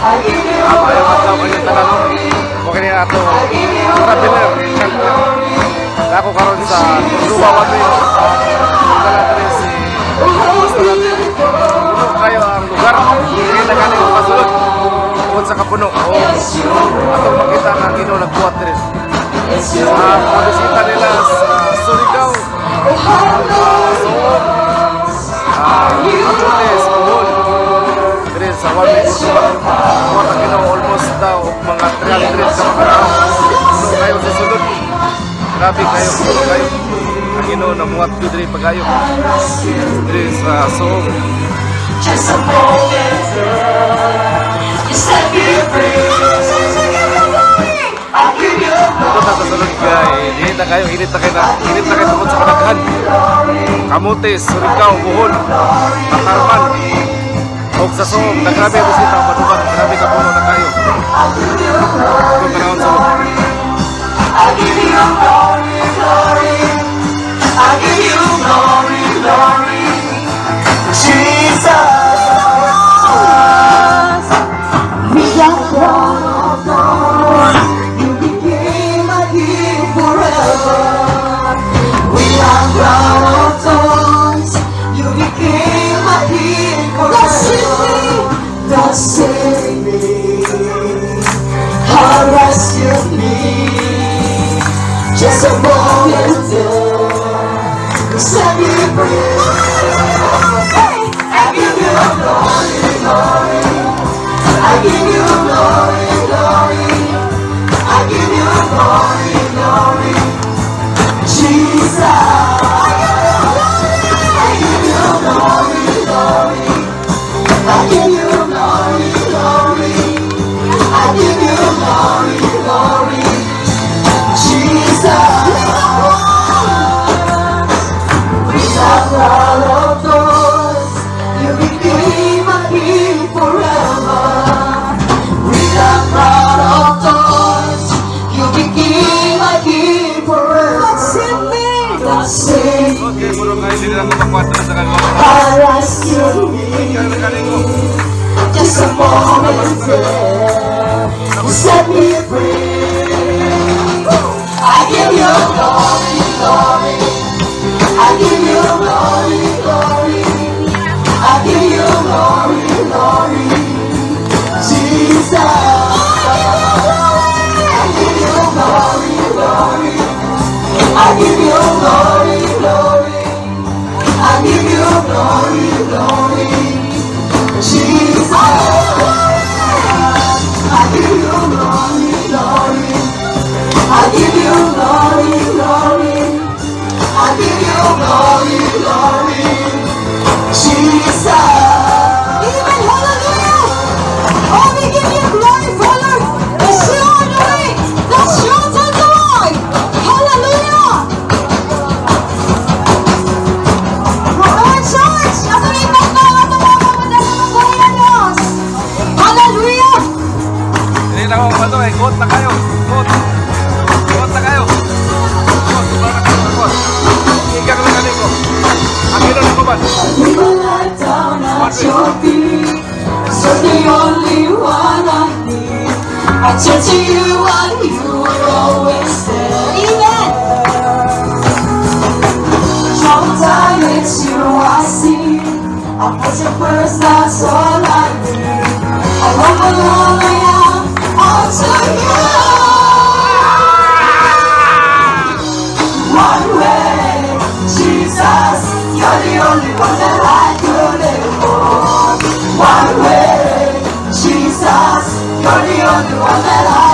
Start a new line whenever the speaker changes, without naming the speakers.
Ayaw daw kayo tanan. Okay na ato. Traveler. Ako karon sa Luba Wagri. Tanan si puno kayo ang lugar. Hindi na galing pasulod. Tungkol sa kapuno. Atong makita na Ginoo nagbuhat rin. Mga bisita nila sa Surigao. Soon. Achotes, Bohol. Diri sa Walme. Mga Ginoo almost daw mga 300 ka makatao. Puno kayo sa sulod. Grabe kayo, puno kayo. Ang Ginoo namuhat ko diri pagayo. Diri sa Soong.
Just a moment, you set me free. I give you
Ito na kasunod kay init na kayo tungkol sa Kalaghan. Camotes, Surigao, Bohol, Matarman, og sa Soong, nagrabe bisita ang maduman, grabe ka puno na kayo. Ito panahon sa
I give you glory, glory. I give you glory, glory. Jesus, we are proud. You became my king forever. We are proud of those. You became my king forever. Don't save me, how rescue me. Just a moment there, set me free. I give you glory, glory. I give you glory, glory. I give you glory, glory. Jesus, I give you glory, glory. I give you glory, glory. I give you glory, glory. Jesus, we are proud of those. You became my king forever. We are proud of those. You became my king forever. God save me.
okay, puro kayo din lang mapakwat sa kanila.
I rescue me. Just a moment there, you set me free. I give you glory, glory. I give you glory, glory. I give you glory, glory. Jesus, I give you glory, glory. I give you glory, glory. I give you glory, glory. Jesus, I give you glory, glory. I give you glory, glory. I give you glory, glory. Jesus. Amen, hallelujah. Oh, we give you glory, Father. It's your name. That's your Lord. Hallelujah. Lord, church, ako rin magbawa ng mga kamuda sa mga Diyos. Hallelujah.
Hindi na ako mato eh, quote na kayo. Quote na kayo. Igang na galing ko. Ang Ginoo na kuman.
We will lie down at your feet. You're the only one I need. I turn to you and you are always there. Amen. Sometimes it's you I see. I put you first, that's all I need. I humble all I am unto you. One way, Jesus, you're the only one that I could live for. One way, Jesus, you're the only one that I